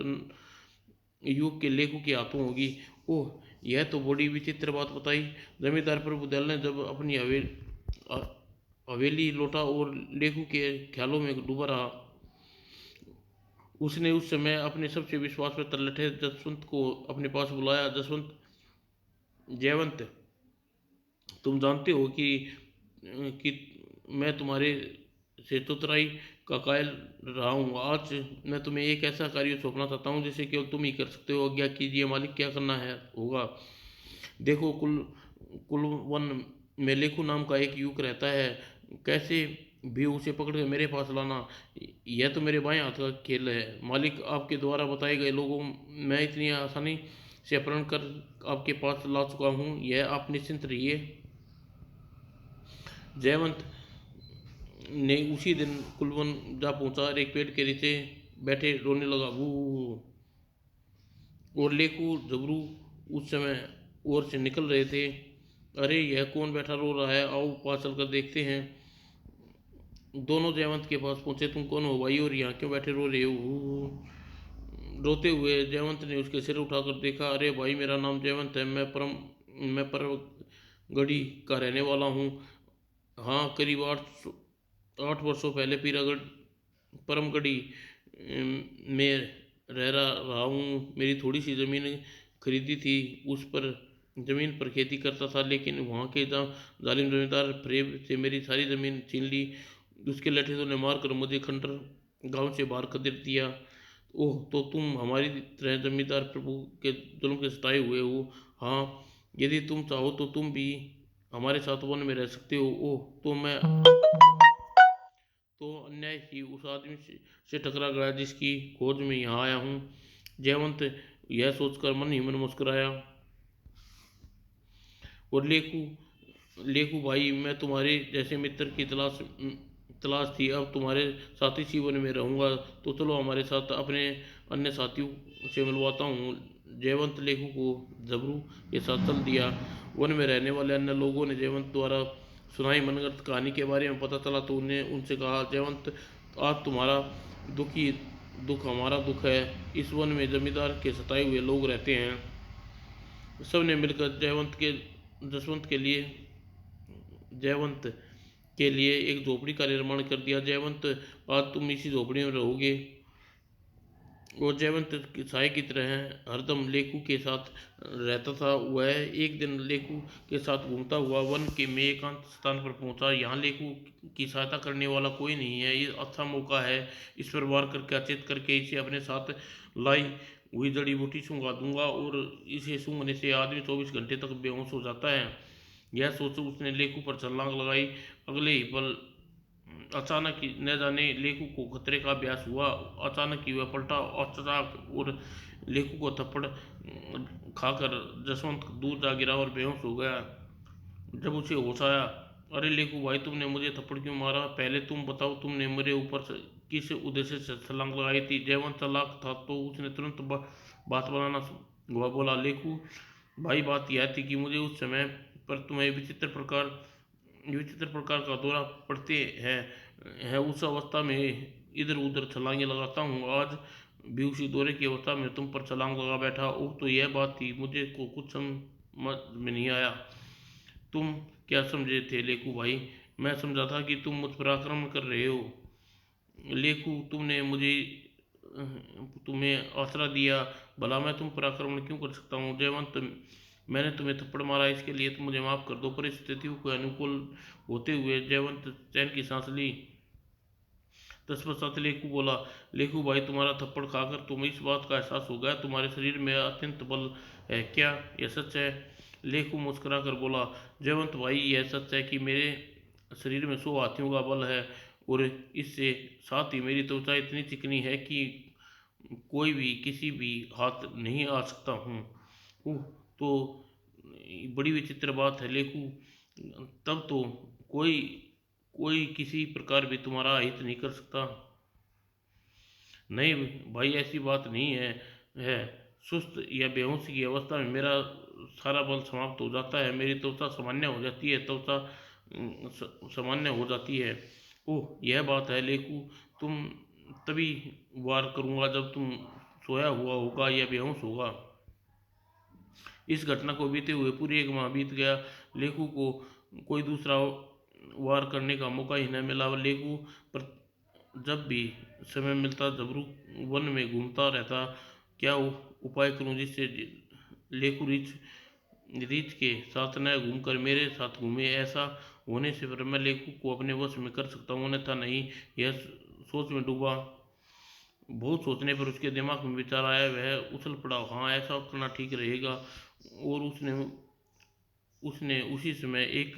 युग के लेखों के हाथों होगी। ओह, यह तो बड़ी विचित्र बात बताई। जमींदार प्रभुदयाल ने जब अपनी हवेली लौटा और लेखू के ख्यालों में डूबा रहा। उसने उस समय अपने सबसे विश्वास में लठे जसवंत को अपने पास बुलाया। जसवंत, जयवंत, तुम जानते हो कि मैं तुम्हारे से चतुराई का कायल रहा हूँ। आज मैं तुम्हें एक ऐसा कार्य सौंपना चाहता हूँ जिसे केवल तुम ही कर सकते हो। आज्ञा कीजिए मालिक, क्या करना है होगा? देखो, कुलवन में लेखू नाम का एक युवक रहता है। कैसे भी उसे पकड़ कर मेरे पास लाना। यह तो मेरे बाएं हाथ का खेल है मालिक। आपके द्वारा बताए गए लोगों मैं इतनी आसानी से अपहरण कर आपके पास ला चुका हूँ, यह आप निश्चिंत रहिए। जयवंत ने उसी दिन कुलवन जा पहुंचा और एक पेड़ के नीचे बैठे रोने लगा। वो और लेकू जबरू उस समय ओर से निकल रहे थे। अरे, यह कौन बैठा रो रहा है? आओ पास चलकर देखते हैं। दोनों जयवंत के पास पहुंचे। तुम कौन हो भाई, और यहाँ क्यों बैठे रो रहे हो? रोते हुए जयवंत ने उसके सिर उठाकर देखा। अरे भाई, मेरा नाम जयवंत है। मैं परमगढ़ी का रहने वाला हूँ। हाँ, करीब 8 वर्षों पहले पीरागढ़ परमगढ़ी में रहा हूँ। मेरी थोड़ी सी ज़मीन खरीदी थी, उस पर ज़मीन पर खेती करता था, लेकिन वहाँ के जालिम जमींदार फरेब से मेरी सारी ज़मीन छीन ली। उसके लठेजों ने मारकर मुझे खंडर गांव से बाहर कर दिया। ओह, तो तुम हमारी तरह जमींदार प्रभु के जुल्म के सताए हुए हो? हाँ, यदि तुम चाहो तो तुम भी हमारे साथ वन में रह सकते हो। ओह, तो मैं तो अन्याय ही उस आदमी से टकरा गया जिसकी खोज में यहाँ आया हूँ। जयवंत यह सोचकर मन ही मन मुस्कुराया। और लेखू लेखू भाई, मैं तुम्हारे जैसे मित्र की तलाश थी। अब तुम्हारे साथी जीवन में रहूंगा, तो चलो हमारे साथ अपने अन्य साथियों से मिलवाता हूँ। जयवंत लेखू को जबरू के साथ चल दिया। वन में रहने वाले अन्य लोगों ने जयवंत द्वारा सुनाई मनगढ़ंत कहानी के बारे में पता चला तो उन्हें उनसे कहा, जयवंत, आज तुम्हारा दुखी दुख हमारा दुख है। इस वन में जमींदार के सताए हुए लोग रहते हैं। सब ने मिलकर जयवंत के लिए एक झोपड़ी का निर्माण कर दिया। जयवंत, आज तुम इसी झोपड़ी में रहोगे। वो जयवंत साय की तरह हरदम लेखू के साथ रहता था। वह एक दिन लेखू के साथ घूमता हुआ वन के में एकांत स्थान पर पहुंचा। यहाँ लेखू की सहायता करने वाला कोई नहीं है, ये अच्छा मौका है। इस पर वार करके अचेत करके इसे अपने साथ लाई हुई जड़ी बूटी सूंघा दूंगा, और इसे सूंघने से आदमी 24 घंटे तक बेहोश हो जाता है। यह सोच उसने लेखू पर छलांग लगाई। अगले ही पल अचानक ही न जाने लेखू को खतरे का आभास हुआ। अचानक ही वह पलटा और लेखू को थप्पड़ खाकर जसवंत दूर जा गिरा और बेहोश हो गया। जब उसे होश आया, अरे लेखू भाई, तुमने मुझे थप्पड़ क्यों मारा? पहले तुम बताओ, तुमने मेरे ऊपर किस उद्देश्य से छलांग लगाई थी? जयवंत चालाक था तो उसने तुरंत बात बनाना हुआ। बोला, लेखू भाई, बात यह थी कि मुझे उस समय पर तुम्हें विचित्र प्रकार का दौरा पड़ते हैं उस अवस्था में इधर उधर छलांगे लगाता हूँ। आज भी उसी दौरे की अवस्था में तुम पर छलांग लगा बैठा। ओह, तो यह बात थी। मुझे को कुछ समझ में नहीं आया। तुम क्या समझे थे लेखू भाई? मैं समझा था कि तुम मुझ पर आक्रमण कर रहे हो। लेखू, तुम्हें आसरा दिया, भला मैं तुम पर आक्रमण क्यों कर सकता हूँ? जयवंत, मैंने तुम्हें थप्पड़ मारा, इसके लिए तुम मुझे माफ कर दो। परिस्थितियों के अनुकूल होते हुए जयवंत चैन की सांस ली। तत्पश्चात लेखू बोला, लेखू भाई, तुम्हारा थप्पड़ खाकर तुम्हें इस बात का एहसास हो गया, तुम्हारे शरीर में अत्यंत बल है। क्या यह सच है? लेखू मुस्कुरा कर बोला, जयवंत भाई, यह सच है कि मेरे शरीर में 100 हाथियों का बल है, और इससे साथ ही मेरी त्वचा इतनी चिकनी है कि कोई भी किसी भी हाथ नहीं आ सकता हूँ। ओह, तो बड़ी विचित्र बात है लेखू। तब तो कोई कोई किसी प्रकार भी तुम्हारा हित नहीं कर सकता। नहीं भाई, ऐसी बात नहीं है। सुस्त या बेहोश की अवस्था में मेरा सारा बल समाप्त हो जाता है, मेरी त्वचा सामान्य हो जाती है, त्वचा सामान्य हो जाती है। ओह, यह बात है लेकू, तुम तभी वार करूंगा जब तुम सोया हुआ होगा या बेहोश होगा। इस घटना को बीते हुए पूरी एक माह बीत गया। लेखू को कोई दूसरा वार करने का मौका ही न मिला। लेखू पर जब भी समय मिलता जबरू वन में घूमता रहता। क्या उपाय करूं जिससे लेखू रीछ रीछ के साथ न घूमकर मेरे साथ घूमे। ऐसा होने से पर मैं लेखू को अपने वश में कर सकता हूँ, अन्यथा नहीं। यह सोच में डूबा। बहुत सोचने पर उसके दिमाग में विचार आया। वह उछल पड़ा, हाँ ऐसा करना ठीक रहेगा। और उसने उसने उसी समय एक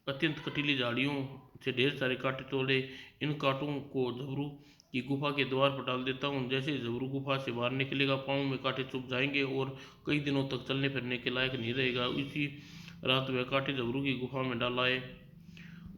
अत्यंत कटीली झाड़ियों से ढेर सारे कांटे तोड़े। इन कांटों को झबरू की गुफा के द्वार पर डाल देता हूँ। जैसे झबरू गुफा से बाहर निकलेगा, पाँव में कांटे चुभ जाएंगे और कई दिनों तक चलने फिरने के लायक नहीं रहेगा। इसी रात वह कांटे झबरू की गुफा में डाल आए।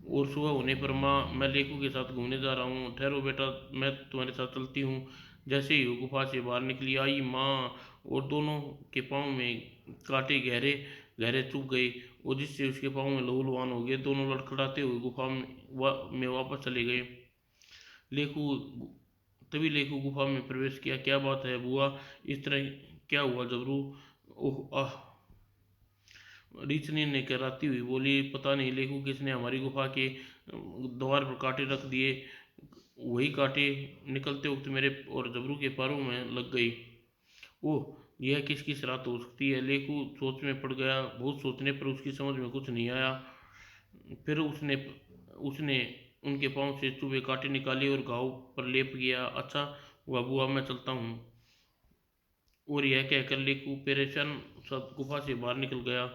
और सुबह होने पर, माँ मैं लेकू के साथ घूमने जा रहा हूँ, ठहरो बेटा मैं तुम्हारे साथ चलती हूँ। जैसे ही वो गुफा से बाहर निकली आई माँ, और दोनों के पाँव में कांटे गहरे गहरे चुभ गए और जिससे उसके पाँव में लहू लुहान हो गए। दोनों लड़खड़ाते हुए गुफा में वापस चले गए। लेकू तभी लेकू गुफा में प्रवेश किया। क्या बात है बुआ, इस तरह क्या हुआ जबरू? ओह आह, रीछनी ने कराती हुई बोली, पता नहीं लेकू किसने हमारी गुफा के द्वार पर कांटे रख दिए। वही कांटे निकलते वक्त मेरे और जबरू के पैरों में लग गई। ओह, यह किसकी शरारत हो सकती है? लेकू सोच में पड़ गया। बहुत सोचने पर उसकी समझ में कुछ नहीं आया। फिर उसने उसने उनके पाँव से चुभे कांटे निकाले और घाव पर लेप गया। अच्छा हुआ बुआ, मैं चलता हूँ। और यह कहकर लेकू परेशान सब गुफा से बाहर निकल गया।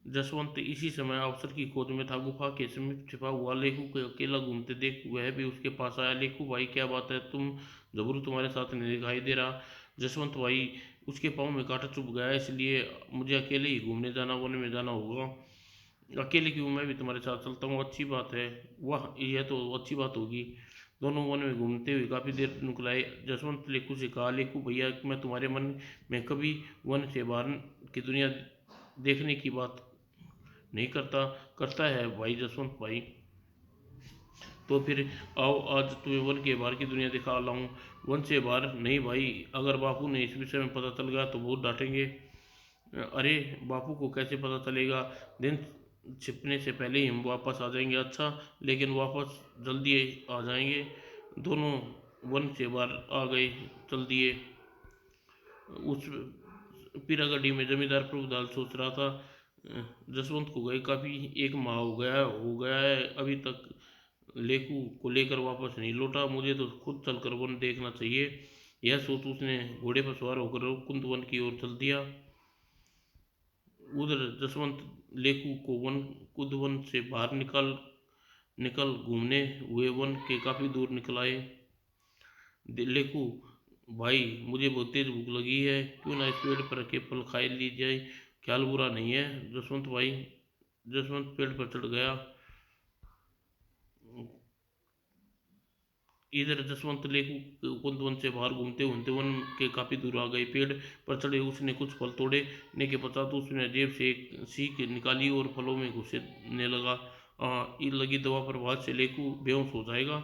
जसवंत इसी समय अवसर की खोज में था। गुफा के समीप छिपा हुआ लेकू को अकेला घूमते देख वह भी उसके पास आया। लेकू भाई क्या बात है, तुम जबरू तुम्हारे साथ नहीं दिखाई दे रहा? जसवंत भाई, उसके पाँव में कांटा चुभ गया इसलिए मुझे अकेले ही घूमने जाना, वन में जाना होगा। अकेले क्यों, मैं भी तुम्हारे साथ चलता हूँ। अच्छी बात है। वाह, यह तो अच्छी बात होगी। दोनों वन में घूमते हुए काफ़ी देर निकलाए। जसवंत लेकू से कहा, लेकू भैया मैं तुम्हारे मन में कभी वन से बाहर की दुनिया देखने की बात नहीं करता? करता है भाई जसवंत भाई। तो फिर आओ आज तुम्हें वन के बाहर की दुनिया दिखा लाऊं। वन से बाहर नहीं भाई, अगर बापू ने इस विषय में पता चल गया तो बहुत डांटेंगे। अरे, बापू को कैसे पता चलेगा? दिन छिपने से पहले ही हम वापस आ जाएंगे। अच्छा, लेकिन वापस जल्दी आ जाएंगे। दोनों वन से बाहर आ गए, चल दिए। उस पीरागढ़ी में जमींदार प्रभुदाल सोच रहा था, जसवंत को गए काफ़ी एक माह हो गया है, अभी तक लेकू को लेकर वापस नहीं लौटा। मुझे तो खुद चलकर वन देखना चाहिए। यह सोच उसने घोड़े पर सवार होकर कुंदवन की ओर चल दिया। उधर जसवंत लेकू को कुंदवन से बाहर निकल निकल घूमने हुए वन के काफ़ी दूर निकल आए। लेकू भाई, मुझे बहुत तेज भूख लगी है, क्यों ना इस पेड़ पर रखे फल खा ली जाए। ख्याल बुरा नहीं है जसवंत भाई। जसवंत पेड़ पर चढ़ गया। इधर जसवंत लेकू कुंदवन से बाहर घूमते घूमते वन के काफी दूर आ गए। पेड़ पर चढ़े उसने कुछ फल तोड़ने के पश्चात उसने जेब से एक सीख निकाली और फलों में घुसेने लगा। लगी दवा पर बाद से लेकू बेहोश हो जाएगा।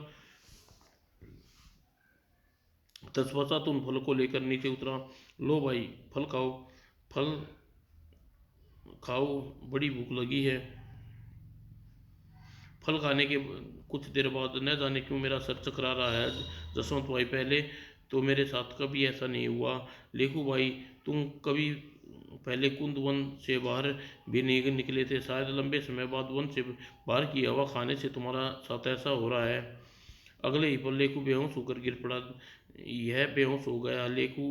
तत्पश्चात उन फलों को लेकर नीचे उतरा। लो भाई, फल खाओ, फल खाओ, बड़ी भूख लगी है। फल खाने के कुछ देर बाद न जाने क्यों मेरा सर चकरा रहा है। जसवंत भाई, पहले तो मेरे साथ कभी ऐसा नहीं हुआ। लेकू भाई, तुम कभी पहले कुंद वन से बाहर भी नहीं निकले थे, शायद लंबे समय बाद वन से बाहर की हवा खाने से तुम्हारा साथ ऐसा हो रहा है। अगले ही पल लेकू बेहोश होकर गिर पड़ा। यह बेहोश हो गया। लेकू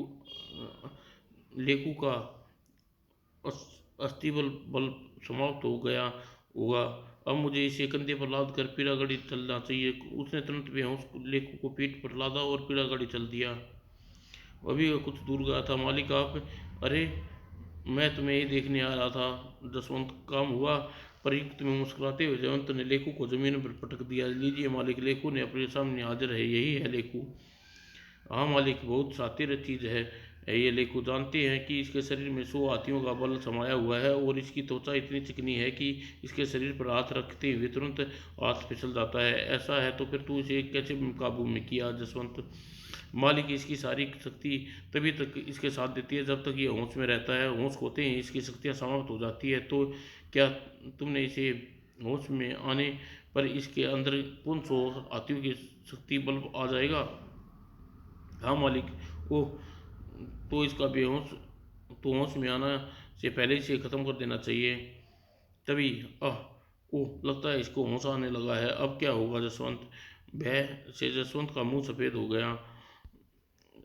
लेकू का अस्थिबल बल समाप्त हो गया होगा। अब मुझे इसे कंधे पर लाद कर पीढ़ागढ़ी चलना चाहिए। उसने तुरंत बेहोश लेकू को पीठ पर लादा और पीढ़ागढ़ी चल दिया। अभी वह कुछ दूर गया था। मालिक आप? अरे, मैं तुम्हें ही देखने आ रहा था जसवंत, काम हुआ? प्रयुक्त में मुस्कुराते हुए जयवंत ने लेकू को जमीन पर पटक दिया। लीजिए मालिक, लेकू ने अपने सामने हाजिर है। यही है लेकू। हाँ मालिक, बहुत शातिर चीज़ है। है। ये लेखु जानते हैं कि इसके शरीर में 100 हाथियों का बल समाया हुआ है और इसकी त्वचा इतनी चिकनी है कि इसके शरीर पर हाथ रखते हुए तुरंत हाथ फिसल जाता है। ऐसा है तो फिर तू इसे कैसे काबू में किया जसवंत? मालिक, इसकी सारी शक्ति तभी तक इसके साथ देती है जब तक ये होश में रहता है। होश होते ही इसकी शक्तियाँ समाप्त हो जाती है। तो क्या तुमने इसे होश में आने पर इसके अंदर पुनः 100 हाथियों की शक्ति बल आ जाएगा? हाँ मालिक। ओह, तो इसका बेहोश तो होश में आना से पहले इसे ख़त्म कर देना चाहिए। तभी आह, ओह, लगता है इसको होश आने लगा है। अब क्या होगा जसवंत? भय से जसवंत का मुंह सफ़ेद हो गया।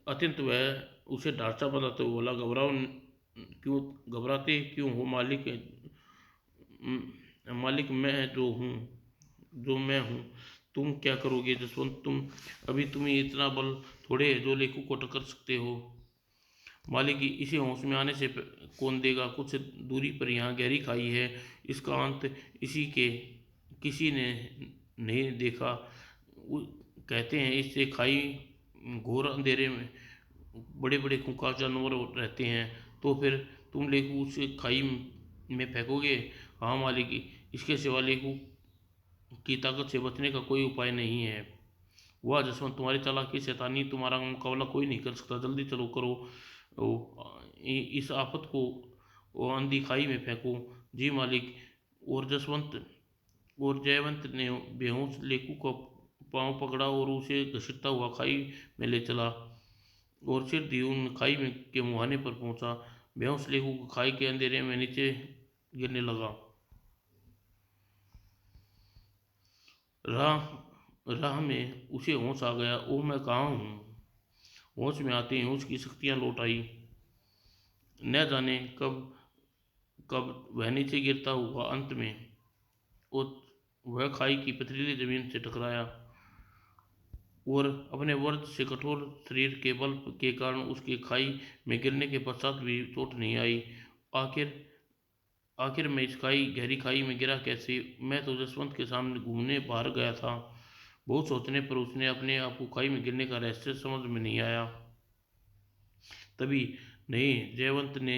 अत्यंत वह उसे ढांचा बनाते हुए बोला, क्यों घबराते क्यों हो मालिक? मालिक, मैं जो मैं हूँ। तुम क्या करोगे जसवंत? तुम्हें इतना बल थोड़े है जो लेखू को टक्कर सकते हो। मालिक, इसे होश में आने से कौन देगा? कुछ दूरी पर यहाँ गहरी खाई है, इसका अंत इसी के किसी ने नहीं देखा। कहते हैं इससे खाई घोर अंधेरे में बड़े बड़े खूंखार जानवर रहते हैं। तो फिर तुम लेखू उस खाई में फेंकोगे? हाँ मालिक, इसके सिवा लेखू की ताकत से बचने का कोई उपाय नहीं है। वाह जसवंत, तुम्हारी चालाकी शैतानी तुम्हारा मुकाबला कोई नहीं कर सकता। जल्दी चलो, करो इस आफत को आंधी खाई में फेंको। जी मालिक। और जयवंत ने बेहोश लेकू का पांव पकड़ा और उसे घसीटता हुआ खाई में ले चला और सिर दी उन खाई में के मुहाने पर पहुंचा। बेहोश लेकू खाई के अंधेरे में नीचे गिरने लगा। राह राह में उसे होश आ गया। ओह, मैं कहाँ हूँ? होश में आते ही उसकी शक्तियाँ लौट आई। न जाने कब कब वह नीचे गिरता हुआ अंत में वह खाई की पथरीली जमीन से टकराया और अपने वर्द से कठोर शरीर के बल के कारण उसके खाई में गिरने के पश्चात भी चोट नहीं आई। आखिर आखिर मैं इस गहरी खाई में गिरा कैसे? मैं तो जसवंत के सामने घूमने बाहर गया था। बहुत सोचने पर उसने अपने आप को खाई में गिरने का रहस्य समझ में नहीं आया। तभी नहीं, जयवंत ने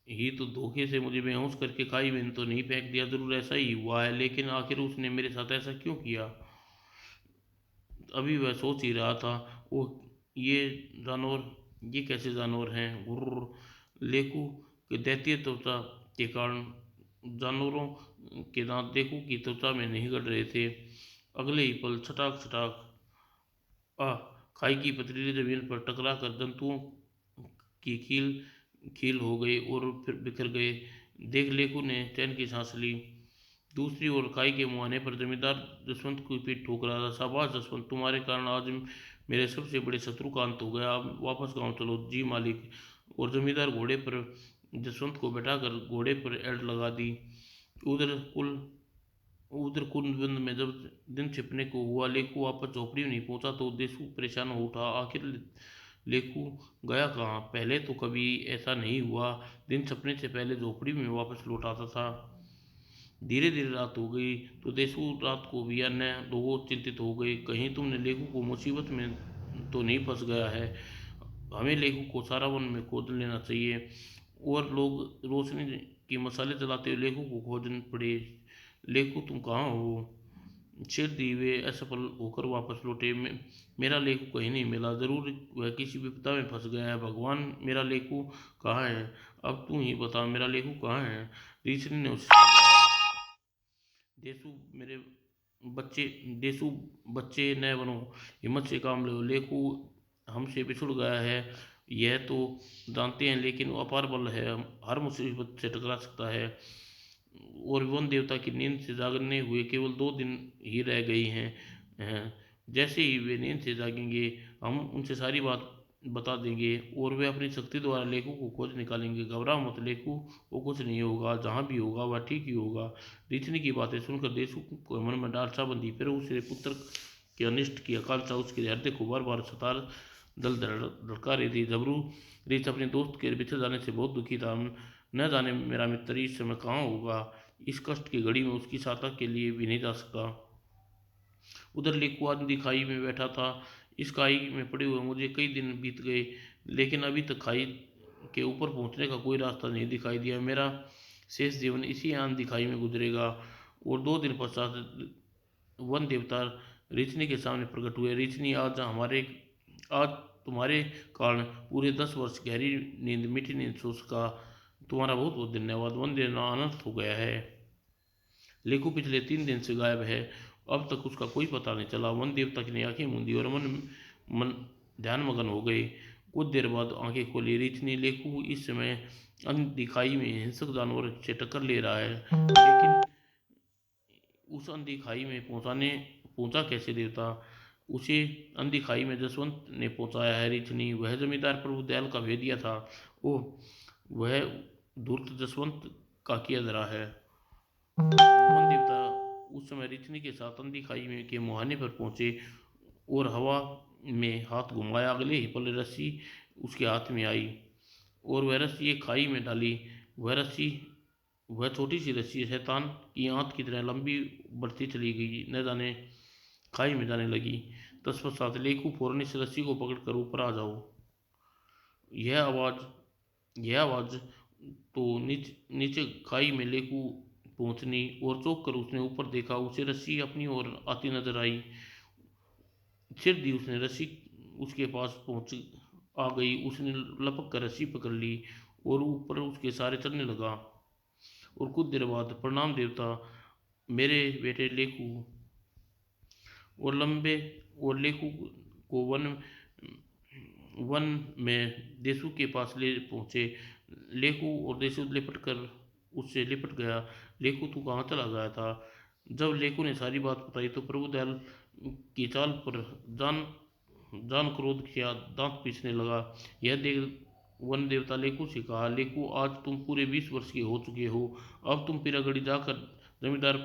ही तो धोखे से मुझे बेहोश करके खाई में तो नहीं फेंक दिया। जरूर ऐसा ही हुआ है, लेकिन आखिर उसने मेरे साथ ऐसा क्यों किया? अभी वह सोच ही रहा था। वो ये जानवर ये कैसे जानवर हैं? गुर्र। लेकू के दैत्य त्वचा के कारण जानवरों के दांत लेकू की त्वचा में नहीं गड़ रहे थे। अगले ही पल छटाक छटाक आ खाई की पथरीली जमीन पर टकरा कर जंतुओं की कील खील हो गई और फिर बिखर गए। देख लेकू ने चैन की सांस ली। दूसरी ओर खाई के मुहाने पर जमींदार जसवंत की पीठ ठोक रहा था। शाबाश जसवंत, तुम्हारे कारण आज मेरे सबसे बड़े शत्रु का अंत हो गया। अब वापस गांव चलो। जी मालिक। और जमींदार घोड़े पर जसवंत को बैठाकर घोड़े पर एड़ लगा दी। उधर कुल उधर कुंभबंद में जब दिन छिपने को हुआ, लेकू वापस झोपड़ी में नहीं पहुंचा तो देसू परेशान हो उठा। आखिर लेकू गया कहाँ? पहले तो कभी ऐसा नहीं हुआ। दिन छिपने से पहले झोपड़ी में वापस लौट आता था। धीरे धीरे रात हो गई तो देसू रात को भी अन्य लोग चिंतित हो गए। कहीं तुमने लेकू को मुसीबत में तो नहीं फंस गया है? हमें लेकू को सारावन में खोद लेना चाहिए। और लोग रोशनी की मसाले जलाते हुए लेकू को खोजने पड़े। लेकू, तुम कहाँ हो? शेर दी वे असफल होकर वापस लौटे। मेरा लेकू कहीं नहीं मिला। जरूर वह किसी विपदा में फंस गया है। भगवान, मेरा लेकू कहाँ है? अब तू ही बता, मेरा लेकू कहाँ है? ऋषि ने उससे समझाया। देसू मेरे बच्चे देसू बच्चे न बनो, हिम्मत से काम लो। लेकू हमसे बिछुड़ गया है, यह तो जानते हैं, लेकिन वो अपार बल है, हर मुसीबत से टकरा सकता है। और वन देवता की नींद से जागने हुए केवल 2 दिन ही रह गई हैं। जैसे ही वे नींद से जागेंगे हम उनसे सारी बात बता देंगे और वे अपनी शक्ति द्वारा लेकू को खोज निकालेंगे। घबराओ मत लेकू, वो कुछ नहीं होगा। जहाँ भी होगा वह ठीक ही होगा। रिचनी की बातें सुनकर देसू को मन में डार सा बंधी। फिर उसके पुत्र के अनिष्ट की आकांक्षा उसके हृदय को बार बार सतार दल धड़का रही थी। जबरू रीछ अपने दोस्त के बिछड़ जाने से बहुत दुखी था। न जाने मेरा मित्र इस समय कहाँ होगा। इस कष्ट की घड़ी में उसकी सहायता के लिए भी नहीं जा सकता। उधर लेकू आंधी खाई में बैठा था। इस खाई में पड़े हुए मुझे कई दिन बीत गए। लेकिन अभी तक खाई के ऊपर पहुंचने का कोई रास्ता नहीं दिखाई दिया। मेरा शेष जीवन इसी आंधी खाई में गुजरेगा। और 2 दिन पश्चात वन देवता रिचनी के सामने प्रकट हुए। रिचनी, आज तुम्हारे कारण पूरे 10 वर्ष गहरी नींद, मीठी नींद सो सका। तुम्हारा बहुत बहुत धन्यवाद। वन देवता अनर्थ हो गया है। लेकू पिछले 3 दिन से गायब है। अब तक उसका कोई पता नहीं चला। वन देवता की आंखें मूंदी और मन मन ध्यान मगन हो गए। कुछ देर बाद आंखें खोली। रिचनी, लेकू इस समय अंधी खाई में हिंसक जानवर से टक्कर ले रहा है, लेकिन उस अंधी खाई में पहुंचा कैसे देवता? उसे अंधी खाई में जसवंत ने पहुंचाया है। रिचनी, वह जमींदार प्रभु दयाल का भेदिया था। ओह, वह धूर्त जसवंत का किया धरा है। वन देवता उस समय रिचनी के साथ अंधी खाई में के मुहाने पर पहुंचे और हवा में हाथ घुमाया। अगले ही पल रस्सी उसके हाथ में आई और वह रस्सी एक खाई में डाली। वह छोटी सी रस्सी शैतान की आंत की तरह लंबी बढ़ती चली गई, न जाने खाई में जाने लगी। तत्पश्चात लेकू, फौरन इस रस्सी को पकड़कर ऊपर आ जाओ। यह आवाज तो नीचे खाई में लेकू पहुंचनी और चौंक कर उसने ऊपर देखा। उसे रस्सी अपनी ओर आती नजर आई। सिर दी उसने रस्सी उसके पास पहुंच आ गई। उसने लपक कर रस्सी पकड़ ली और ऊपर उसके सारे चलने लगा। और कुछ देर बाद, प्रणाम देवता, मेरे बेटे लेकू। और लेकू को वन में देसू के पास ले पहुंचे। लेकू और देसू उससे लिपट गया। लेकू, तू कहाँ चला गया था? जब लेकू ने सारी बात बताई तो प्रभु दयाल की चाल पर जान जान क्रोध किया, दांत पीसने लगा। यह देख वन देवता लेकू से कहा, लेकू, आज तुम पूरे 20 वर्ष के हो चुके हो। अब तुम पिरागढ़ी जाकर जमींदार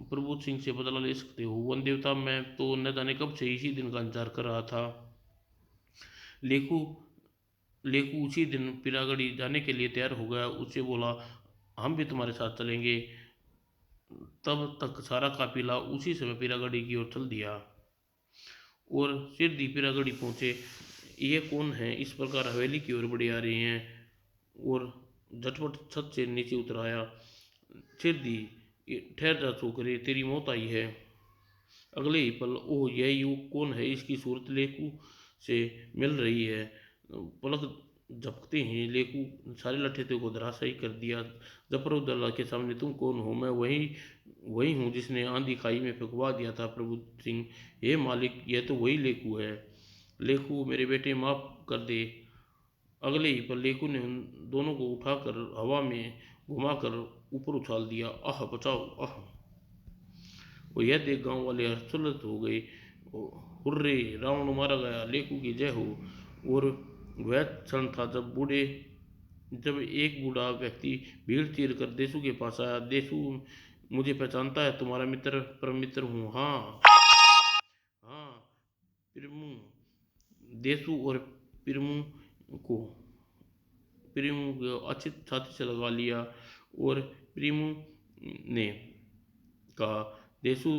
प्रभु सिंह से बदला ले सकते हो। वन देवता, मैं तो न जाने कब से इसी दिन का इंतजार कर रहा था। लेकू लेकू उसी दिन पिरागढ़ी जाने के लिए तैयार हो गया। उससे बोला, हम भी तुम्हारे साथ चलेंगे। तब तक सारा काफिला उसी समय पिरागढ़ी की ओर चल दिया और सिरदी पिरागढ़ी पहुंचे। ये कौन है? इस प्रकार हवेली की ओर बढ़े आ रहे हैं और झटपट छत से नीचे उतर आया। सिरदी, ठहर जा छोकरे, तेरी मौत आई है। अगले ही पल, ओह, यह युवक कौन है? इसकी सूरत लेकू से मिल रही है। पलक झपकते ही लेकू सारे लठेते को धराशायी कर दिया। जफरुद्दौला के सामने, तुम कौन हो? मैं वही हूँ जिसने आंधी खाई में फेंकवा दिया था प्रभु सिंह। हे मालिक, यह तो वही लेकू है। लेकू, मेरे बेटे, माफ कर दे। अगले ही पल लेकू ने उन दोनों को उठाकर हवा में घुमाकर ऊपर उछाल दिया। आह, बचाओ, आह! और यह देख गांव वाले हर्षोल्लसित हो गए। हुर्रे, रावण मारा गया, लेकू की जय हो। और वह क्षण था जब एक बूढ़ा व्यक्ति भीड़ चीर कर देसू के पास आया। देसू, मुझे पहचानता है? तुम्हारा मित्र, परम मित्र हूँ। हाँ हाँ, पिरमू। देसू और पिरमू को अच्छी छाती से लगा लिया और प्रीमू ने कहा, देसू,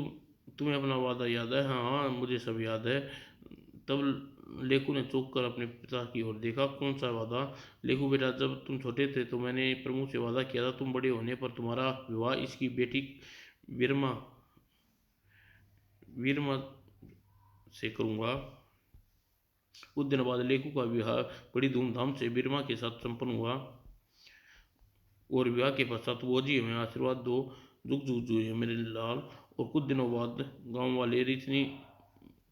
तुम्हें अपना वादा याद है? हाँ हाँ, मुझे सब याद है। तब लेकू ने चौंक कर अपने पिता की ओर देखा। कौन सा वादा? लेकू, बेटा, जब तुम छोटे थे तो मैंने प्रभु से वादा किया था, तुम बड़े होने पर तुम्हारा विवाह इसकी बेटी वीरमा वीरमा से करूँगा। कुछ दिन बाद लेकू का विवाह बड़ी धूमधाम से वीरमा के साथ संपन्न हुआ। और विवाह के पश्चात वो जी हमें आशीर्वाद दो, जुग जुग जियो मेरे लाल। और कुछ दिनों बाद गांव वाले रिचनी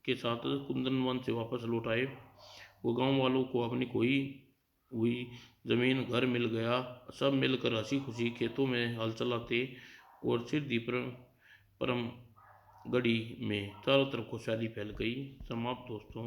के साथ कुंदन वन से वापस लौट आए। वो गांव वालों को अपनी खोई हुई जमीन, घर मिल गया। सब मिलकर हंसी खुशी खेतों में हल चलाते और सिरदी परम गढ़ी में चारों तरफ खुशहाली फैल गई। समाप्त दोस्तों।